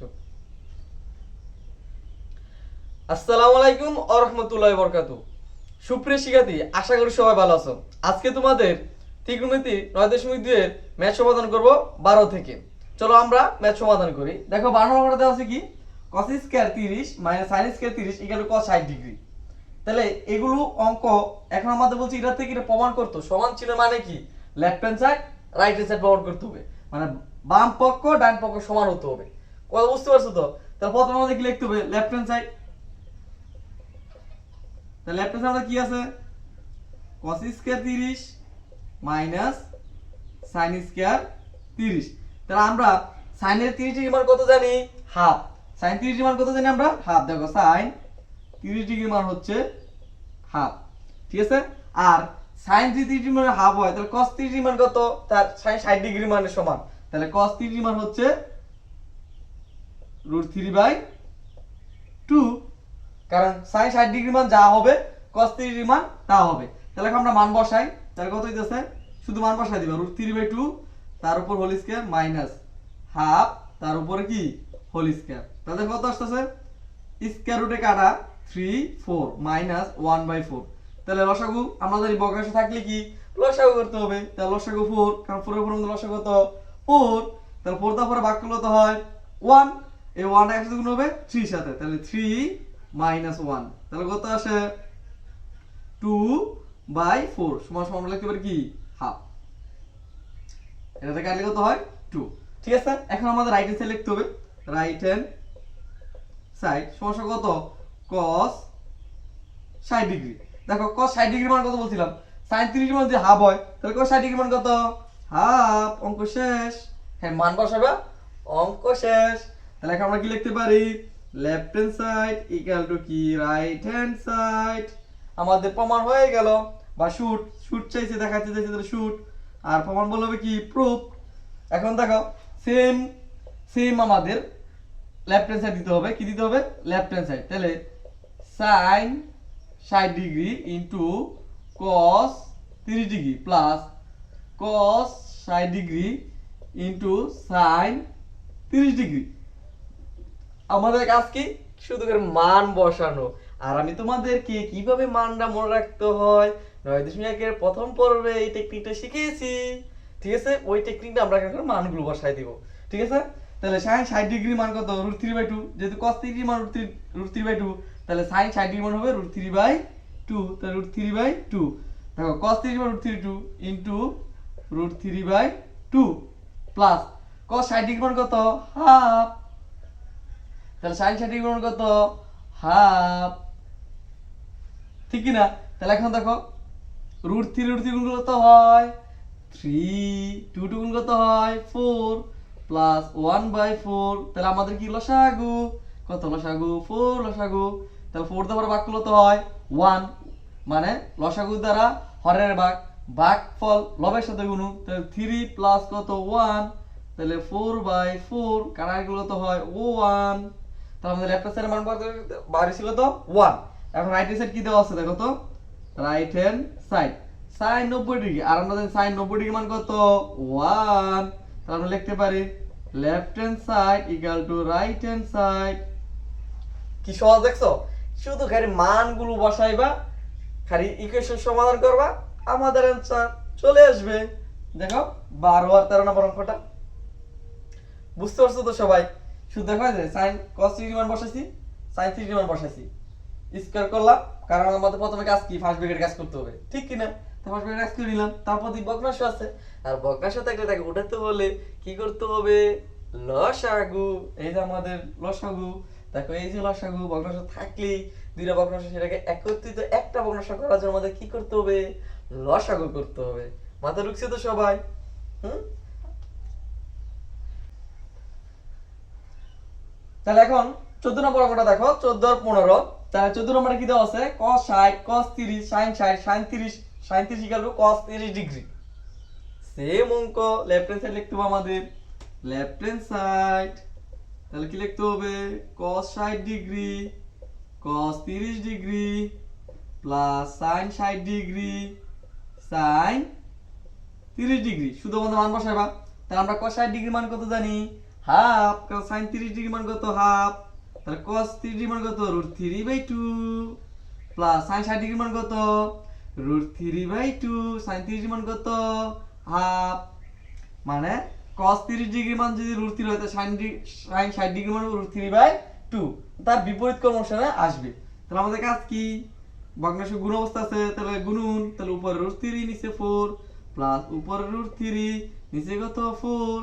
আসো। আসসালামু আলাইকুম ওয়া রাহমাতুল্লাহি ওয়া বারাকাতুহু। সুপ্রিয় শিক্ষার্থী, আশা করি সবাই ভালো আছো। আজকে তোমাদের ত্রিকোণমিতি 9.2 এর ম্যাথ সমাধান করব 12 থেকে। চলো আমরা ম্যাথ সমাধান করি। দেখো 12 নম্বরে দেওয়া আছে কি cos square 30 sin square 30 cos 60 degree. তাহলে এগুলো অঙ্ক এখন আমাদের বলছি এটা থেকে এটা প্রমাণ করতে সমান চিহ্ন মানে কি left hand side right hand side প্রমাণ করতে হবে, মানে বাম পক্ষ ডান পক্ষ সমান হতে হবে। কথা বুঝতে পারছো তো? তাহলে প্রথমে আমাদের কি লিখতে হবে লেফট হ্যান্ড সাইড। তাহলে লেফট হ্যান্ড সাইডে কি আছে cos স্কয়ার 30 sin স্কয়ার 30। তাহলে আমরা sin এর 30 ডিগ্রি মান কত জানি হাফ, sin 30 ডিগ্রি মান কত জানি আমরা হাফ। দেখো sin 30 ডিগ্রি মান হচ্ছে হাফ, ঠিক আছে। আর sin 30 ডিগ্রি মানে হাফ হয়, তাহলে cos 30 ডিগ্রি মান কত তার sin 60 ডিগ্রি মানের সমান। তাহলে cos 30 ডিগ্রি মান হচ্ছে √3/2, কারণ sin 60 ডিগ্রি মান যা হবে cos 30 ডিগ্রি মান তা হবে। তাহলে এখন আমরা মান বসাই, তাহলে কত হইতাছে শুধু মান বসাই দিবা √3/2 তার উপর হোল স্কয়ার মাইনাস হাফ তার উপরে কি হোল স্কয়ার। তাহলে কত আসছে স্কয়ার রুটে কাটা 3 4 মাইনাস 1/4। তাহলে লসাগু আমরা জানি ভগ্নাংশ থাকলে কি লসাগু করতে হবে। তাহলে লসাগু 4, কারণ 4 এর উপর মধ্যে লসাগু কত 4। তাহলে 4 তার পরে ভাগ করলে তো হয় 1, এই 1 এর সাথে গুণ হবে 3 সাথে, তাহলে 3 - 1। তাহলে কত আসে 2/4 সমান সমান লিখতে পারি কি হাফ। এটা থেকে কাটলে কত হয় 2, ঠিক আছে। এখন আমাদের রাইট হ্যান্ড সাইড লিখতে হবে, রাইট হ্যান্ড সাইড সমান কত cos 60 ডিগ্রি। দেখো cos 60 ডিগ্রি মান কত বলছিলাম sin 30 ডিগ্রি মান যদি হাফ হয় তাহলে cos 60 ডিগ্রি মান কত হাফ। অঙ্ক শেষ। হ্যাঁ মান বসাবা অঙ্ক শেষ। তাহলে এখন আমরা কি লিখতে পারি left hand side equal to কি রাইট হ্যান্ড সাইড। আমাদের প্রমাণ হয়ে গেল, বা শুট চাইছে দেখাতে চাইছে তাহলে শুট, আর প্রমাণ বলতে হবে কি প্রুফ। এখন দেখো সেম আমাদের লেফট হ্যান্ড সাইড দিতে হবে, কি দিতে হবে লেফট হ্যান্ড সাইড। তাহলে sin 60 degree into cos 30 degree plus cos 60 degree into sin 30 degree. আমাদের কাজ কি শুধু করে মান বসানো। আর আমি তোমাদেরকে কিভাবে মানটা মনে রাখতে হয় 9.1 এর প্রথম পর্বে এই টেকনিকটা শিখিয়েছি, ঠিক আছে। ওই টেকনিকটা আমরা এখন মানগুলো বসাই দিব, ঠিক আছে। তাহলে sin 60 ডিগ্রি মান কত √3/2, যেহেতু cos 30 মান √3/2 তাহলে sin 60 ডিগ্রি মান হবে √3/2। তাহলে √3/2 দেখো cos 30 মান √3/2 ইনটু √3/2 প্লাস cos 60 ডিগ্রি মান কত হাফ, তাহলে sin 60 ডিগ্রি মান কত হাফ, ঠিক কি না। তাহলে এখন দেখো √3 গুণ কত হয় 3, 2 গুণ কত হয় 4 প্লাস 1/4। তাহলে আমাদের কি লসাগু কত লসাগু 4 লসাগু। তাহলে 4 দ্বারা ভাগ করলে তো হয় 1, মানে লসাগু দ্বারা হরের ভাগফল লবের সাথে গুণ। তাহলে 3 প্লাস কত 1, তাহলে 4/4 কাটার গুলো তো হয় 1। তাহলে আমাদের লেফট সাইডের মান বার ছিল তো 1। এখন রাইট হ্যান্ড সাইড কি দেওয়া আছে দেখো তো, right hand side sin 90 degree, আর আমরা জানি sin 90 ডিগ্রি মান কত 1। তাহলে আমরা লিখতে পারি left hand side equal to right hand side. কি সহজ দেখছো, শুধু খালি মানগুলো বসাইবা, খালি ইকুয়েশন সমাধান করবা, আমাদের आंसर চলে আসবে। দেখো 12 আর 13 নম্বর অঙ্কটা বুঝতে পারছো তো সবাই? শুধু দেখো যে sin cos 30 মান বসাইছি, sin 30 মান বসাইছি, স্কয়ার করলাম, কারণ আমাদের প্রথমে কাজ কি ফার্স্ট ব্র্যাকেট কাজ করতে হবে, ঠিক কি না। তো ফার্স্ট ব্র্যাকেট কাজ করে নিলাম, তারপর দি ভগ্নাংশ আছে, আর ভগ্নাংশ থাকলে তাকে উঠাতে হলে কি করতে হবে লসাগু। এই যে আমাদের লসাগু, দেখো এই যে লসাগু ভগ্নাংশ থাকলেই দুইটা ভগ্নাংশ সেটাকে একত্রিত একটা ভগ্নাংশ করার জন্য আমাদের কি করতে হবে লসাগু করতে হবে। মাথায় ঢুকছে তো সবাই? তাহলে এখন 14 নম্বর অঙ্কটা দেখো 14 আর 15। তাহলে 14 নম্বরে কি দেওয়া আছে cos 60 cos 30 sin 60 sin 30 sin 30 equal to cos 30 degree. Same অঙ্ক লেফট হ্যান্ড সাইড লিখতে হবে আমাদের লেফট হ্যান্ড সাইড। তাহলে কি লিখতে হবে cos 60 degree cos 30 degree plus sin 60 degree sin 30 degree. শুধু আমাদের মান বসাইবা। তাহলে আমরা cos 60 ডিগ্রি মান কত জানি হাফ, কারণ sin 30 ডিগ্রি মান কত হাফ, তাহলে cos 30 ডিগ্রি মান কত √3/2 প্লাস sin 60 ডিগ্রি মান কত √3/2, sin 30 ডিগ্রি মান কত হাফ, মানে cos 30 ডিগ্রি মান যদি √3 হয় তাহলে sin 60 ডিগ্রি মান √3/2, তার বিপরীত ক্রমশনে আসবে। তাহলে আমাদের কাজ কি, ভগ্নাংশ গুণ অবস্থা আছে, তাহলে গুণন, তাহলে উপরে √3 নিচে 4 প্লাস উপরে √3 নিচে কত 4,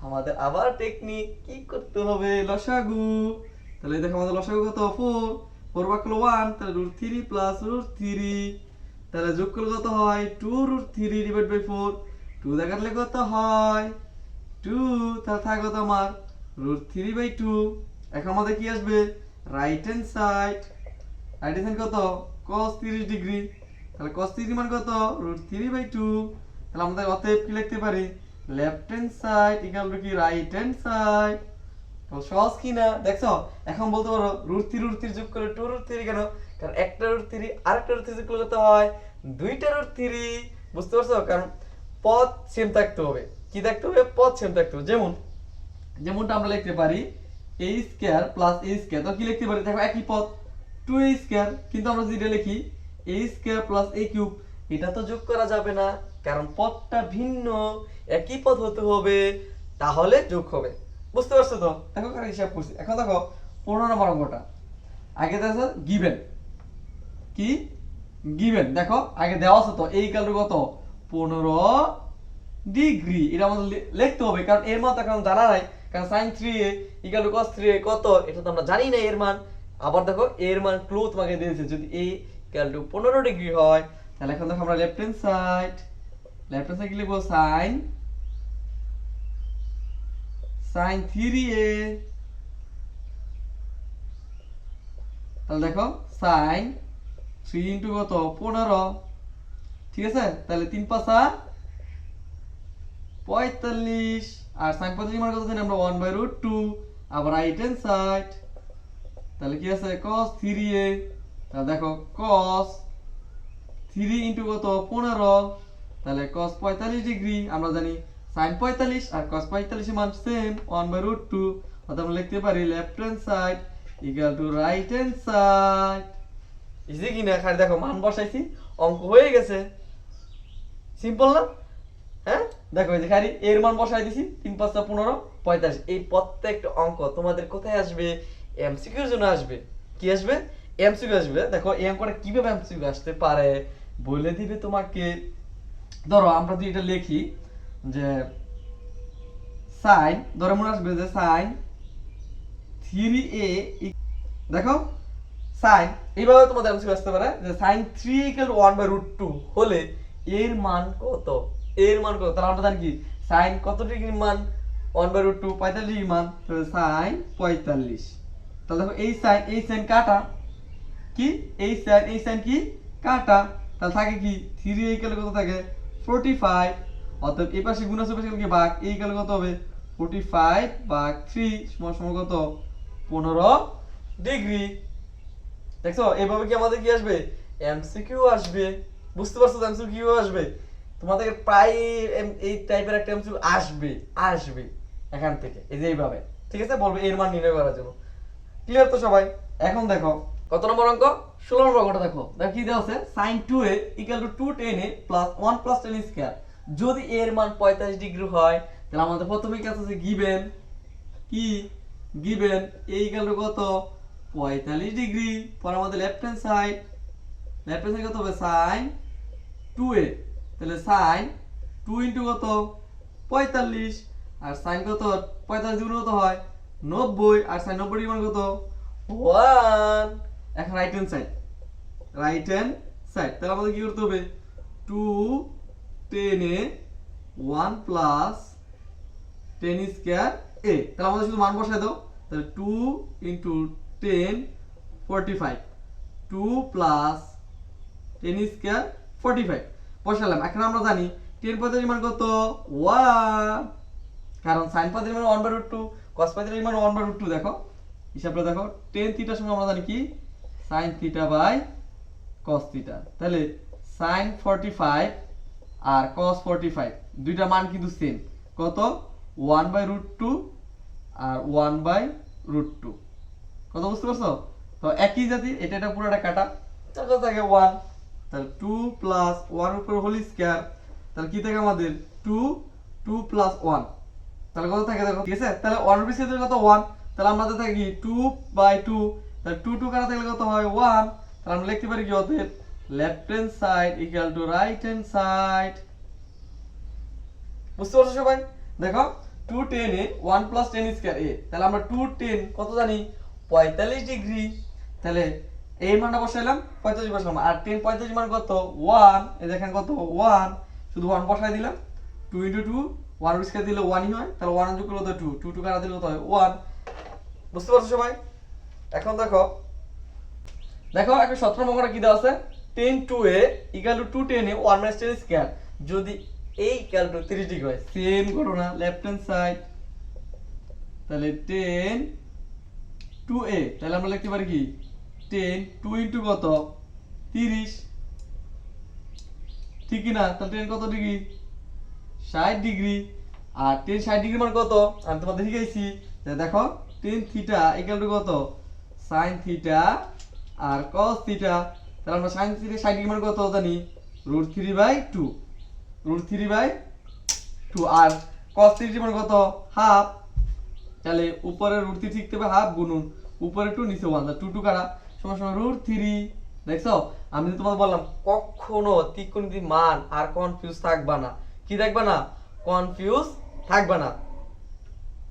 আমাদের আবার টেকনিক কি করতে হবে, লসাগু। তাহলে দেখো আমাদের লসাগু কত 4, 4 ভাগ করলে 1, তাহলে √3 প্লাস √3, তাহলে যোগ করলে কত হয় 2√3 ডিভাইড বাই 4, 2 দিয়ে কাটলে কত হয় 2, তাহলে থাকে কত আমার √3/2। এখন আমাদের কি আসবে রাইট হ্যান্ড সাইড, কত cos 30 ডিগ্রি, তাহলে cos 30 মান কত √3/2, তাহলে আমাদের অতএব কি লিখতে পারি left hand side equal to কি রাইট হ্যান্ড সাইড। তো সহজ কি না দেখছো, এখন বলতে পারো √3 যোগ করে 2√3 কেন, কারণ একটা √3 আরেকটা √3 যোগ করলে কত হয় দুইটা √3, বুঝতে পারছো, কারণ পদ সেম থাকতে হবে, কি থাকতে হবে পদ সেম থাকতে হবে। যেমনটা আমরা লিখতে পারি a square plus a square, তো কি লিখতে পারি দেখো একই পদ 2a স্কয়ার, কিন্তু আমরা যেটা লিখি a square plus a cube, এটা তো যোগ করা যাবে না, কারণ পদটা ভিন্ন, একই পদ হতে হবে তাহলে যোগ হবে, বুঝতে পারছো তো। দেখো কার হিসাব করছি। এখন দেখো 15 নম্বর অঙ্কটা, আগে দেখো গিভেন, কি গিভেন, দেখো আগে দেওয়া আছে তো a ইকুয়াল টু কত 15 ডিগ্রি, এটা আমাদের লিখতে হবে, কারণ এর মান তো এখন জানা নাই, কারণ sin 3a equal to cos 3a কত এটা তো আমরা জানি না এর মান। আবার দেখো এর মান ক্লু তোমাকে দিয়েছে, যদি a ইকুয়াল টু 15 ডিগ্রি হয়, তাহলে এখন দেখো আমরা লেফট হ্যান্ড সাইড কি লিখবো sin 3a, তাহলে দেখো sin 3 ইনটু কত 15, ঠিক আছে, তাহলে 3 5 45, আর sin 45 মান কত জানি আমরা 1/√2, আবার রাইট হ্যান্ড সাইড, তাহলে কি আছে cos 3a, তাহলে দেখো cos 3 ইনটু কত 15, তাহলে cos 45 ডিগ্রি, আমরা জানি sin 45 আর cos 45 এর মান সেম 1/√2, অর্থাৎ আমরা লিখতে পারি left hand side equal to right hand side. Easy কি না, খালি দেখো মান বসাইছি অঙ্ক হয়ে গেছে, সিম্পল না। হ্যাঁ দেখো এই যে খালি এর মান বসাই দিছি 3 5 15 45, এই প্রত্যেকটা অঙ্ক তোমাদের কোথায় আসবে এমসিকিউ এর জন্য আসবে, কি আসবে এমসিকিউ আসবে। দেখো এই অঙ্কটা কিভাবে এমসিকিউ আসতে পারে বলে দিবে তোমাকে। ধরো আমরা যদি এটা লিখি যে sin, ধরো মনে আসবে যে sin 3a, দেখো sin এইভাবে তোমাদের এমসিকিউ আসতে পারে যে sin 3 1/√2 হলে এর মান কত, এর মান কত, তাহলে আমরা জানি কি sin কত ডিগ্রি মান 1/√2 45 ডিগ্রি মান, তাহলে sin 45, তাহলে দেখো এই sin কাটা, কি এই sin কি কাটা, তাহলে থাকে কি 3 ইকুয়াল কত থাকে 45, অতএব এই পাশে গুণ আছে পাশে কি ভাগ, এই ইকুয়াল কত হবে 45 ভাগ 3 সমান কত 15 ডিগ্রি। দেখছো এইভাবে কি আমাদের কি আসবে এমসিকিউ আসবে, বুঝতে পারছো এমসিকিউ আসবে তোমাদের প্রায় এই টাইপের একটা এমসিকিউ আসবে এখান থেকে, এই যে এইভাবে, ঠিক আছে, বলবে এর মান নির্ণয় করার জন্য। ক্লিয়ার তো সবাই। এখন দেখো কত নম্বর অঙ্ক 16 নম্বর অঙ্কটা দেখো কি দেওয়া আছে sin 2a equal to 2tan a plus 1 plus tan square, যদি এর মান 45 ডিগ্রি হয় তাহলে আমাদের প্রথমেই কাছে আছে গিভেন, কি গিভেন a ইকুয়াল টু কত 45 ডিগ্রি, পর আমাদের লেফট হ্যান্ড সাইড কত হবে sin 2a, তাহলে sin 2 ইনটু কত 45, আর sin কত 45 গুণ কত হয় 90, আর sin 90 ডিগ্রি মান কত 1। এখন রাইট হ্যান্ড সাইড, তাহলে আমাদের কি করতে হবে 2 tan a 1 plus tan square a, তাহলে আমাদের শুধু মান বসায় দাও, তাহলে 2 ইনটু 10 45, 2 প্লাস tan স্কয়ার 45 বসালাম। এখন আমরা জানি tan 45 মান কত 1, কারণ sin 45 মান 1/√2, cos 45 মান 1/√2, দেখো হিসাবটা দেখো tan থিটা সমান আমরা জানি কি sin theta by cos theta, তাহলে sin 45 আর cos 45 দুইটা মান কিন্তু সেম, কত 1/√2 আর 1/√2। কত বুঝতে পারছো? তো একই জাতি, এটা পুরোটা কাটা, তার কত থাকে 1, তাহলে 2 + 1 উপর হোল স্কয়ার, তাহলে কি থাকে আমাদের 2 2 + 1, তাহলে কত থাকে দেখো, ঠিক আছে? তাহলে 1 এর বিসি কত 1, তাহলে আমাদের থাকে কি 2/2, তাহলে 2 2 কাটা থাকলে কত হয় 1, তাহলে আমরা লিখতে পারি কি অতএব left hand side equal to right hand side. বুঝতে পারছো সবাই? দেখো 210 এ 1 + 10 স্কয়ার a, তাহলে আমরা 210 কত জানি 45 ডিগ্রি, তাহলে এই মানটা বসাইলাম 45 বসালাম, আর 10 45 মান কত 1, এই দেখেন কত 1, শুধু 1 বসাই দিলাম, 2 * 2 1 স্কয়ার দিলে 1ই হয়, তাহলে 1 যোগ করলে কত 2 2 2 কাটা দিলে কত হয় 1। বুঝতে পারছো সবাই? এখন দেখো একটা 17 নম্বরটা কি দেওয়া আছে, 10 2a = 210 এ 1 - 10 স্কয়ার, যদি a = 30 ডিগ্রি হয়, সেম ঘটনা লেফট হ্যান্ড সাইড, তাহলে 10 2a, তাহলে আমরা লিখতে পারি কি 10 2 * কত 30, ঠিক কি না? তাহলে 10 কত ডিগ্রি 60 ডিগ্রি, আর 10 60 ডিগ্রি মান কত আমি তোমাদের শিখাইছি, দেখো 10 থিটা = কত sin থিটা আর cos থিটা, তাহলে আমরা sin থিটা 60 ডিগ্রি মান কত জানি √3/2, √3/2, আর cos 30 মান কত হাফ, তাহলে উপরে √3 লিখতে হবে হাফ গুণন উপরে 2 নিচে 1, 2 2 কাটা সমান সমান √3। দেখছো আমি তোমাদের বললাম কখনো ত্রিকোণমিতির মান আর কনফিউজ থাকবা না, কি থাকবা না, কনফিউজ থাকবা না,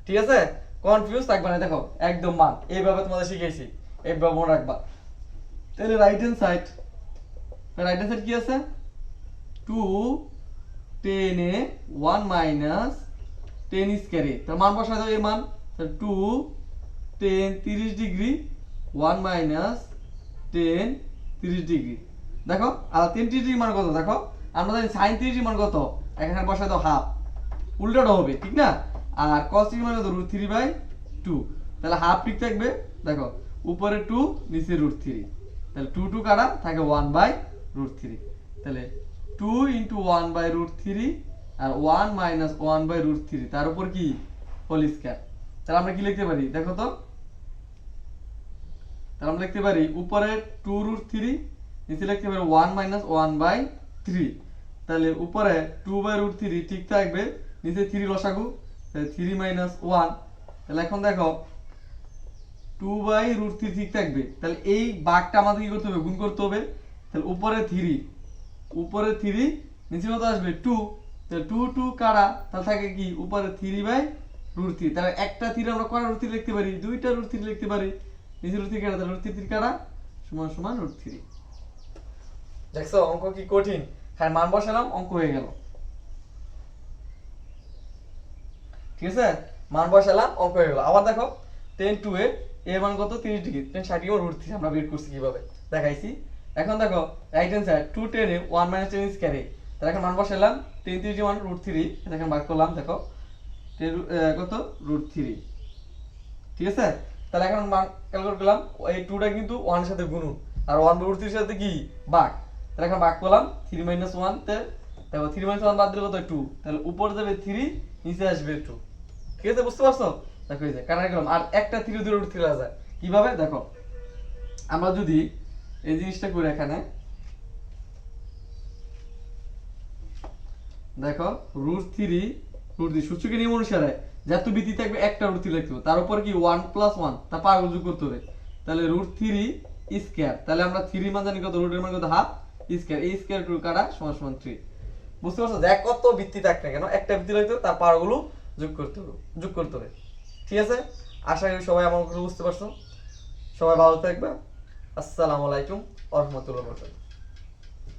ঠিক আছে? কনফিউজ থাকবা না, দেখো একদম মান এইভাবে তোমাদের শিখাইছি, এইভাবে মনে রাখবা। তাহলে রাইট হ্যান্ড সাইড কি আছে 210 এ 1 - 10 স্কয়ার, তার মান বসাই দাও, এর মান 2 10 30 ডিগ্রি 1 - 10 30 ডিগ্রি। দেখো আর 10 ডিগ্রি মান কত, দেখো আমরা জানি sin 30 মান কত, এখানে বসাই দাও হাফ, উল্টাটা হবে ঠিক না, আর cos 30 মান কত √3/2, তাহলে হাফ ঠিক থাকবে, দেখো উপরে 2 নিচে √3, তাহলে 2 2 কাটা থাকে 1/√3, তাহলে 2 * 1/√3 আর 1 - 1/√3 তার উপর কি হোল স্কয়ার, তাহলে আমরা কি লিখতে পারি দেখো তো, তাহলে আমরা লিখতে পারি উপরে 2√3 নিচে লিখতে পারি 1 - 1/3, তাহলে উপরে 2/√3 ঠিক থাকবে, নিচে 3 লসাগু, তাহলে 3 - 1, তাহলে এখন দেখো 2/√3 ঠিক থাকবে, তাহলে এই ভাগটা আমাদের কি করতে হবে গুণ করতে হবে, তাহলে উপরে 3 নিচে কত আসবে 2, তাহলে 2 2 কাটা তাহলে থাকে কি উপরে 3/√3, তাহলে একটা 3 আমরা কয়টা √3 লিখতে পারি, দুইটা √3 লিখতে পারি, নিচে √3 কাটা তাহলে √3 কাটা সমান সমান √3। দেখছো অঙ্ক কি কঠিন, হ্যাঁ মান বসালাম অঙ্ক হয়ে গেল, ঠিক আছে? মান বসালাম অঙ্ক হয়ে গেল। আবার দেখো 10 2 এর মান কত 30 ডিগ্রি, 10 60 ডিগ্রি √3 আমরা বের করছি কিভাবে দেখাইছি। এখন দেখো রাইট হ্যান্ড সাইড 210 এ 1 - 10 স্কয়ার, তাহলে এখন মান বসালাম 10 30 মান √3, দেখেন ভাগ করলাম, দেখো 10 কত √3, ঠিক আছে? তাহলে এখন মান ক্যালকুলেট করলাম, এই 2টা কিন্তু 1 এর সাথে গুণন আর 1/√3 এর সাথে কি ভাগ, তাহলে এখন ভাগ করলাম 3 - 1 তে, দেখো 3 - 1 বাদ দিলে কত 2, তাহলে উপরে যাবে 3 নিচে আসবে 2, ঠিক আছে? বুঝতে পারছো? দেখো এই যে কাটা গেলাম, আর একটা 3 দিয়ে √3 আসা যায় কিভাবে, দেখো আমরা যদি এই জিনিসটা করি এখানে, দেখো √3 সূচকের নিয়ম অনুসারে যত বৃদ্ধি থাকবে একটা √3 লিখতে হবে, তার উপর কি 1 + 1 তা পাওয়ার যোগ করতে হবে, তাহলে √3 স্কয়ার, তাহলে আমরা 3 মান জানি কত, √এর মান কত হাফ স্কয়ার, a স্কয়ার 2 কাটা সমান সমান 3। বুঝতে পারছো? দেখ কত বৃদ্ধি থাক না কেন একটা বৃদ্ধি লিখতে হবে, তার পাওয়ার গুলো যোগ করতে হবে, ঠিক আছে? আশা করি সবাই আমার কথা বুঝতে পারছো, সবাই ভালো থাকবে, আসসালামু আলাইকুম ওয়া রাহমাতুল্লাহি ওয়া বারাকাতুহু।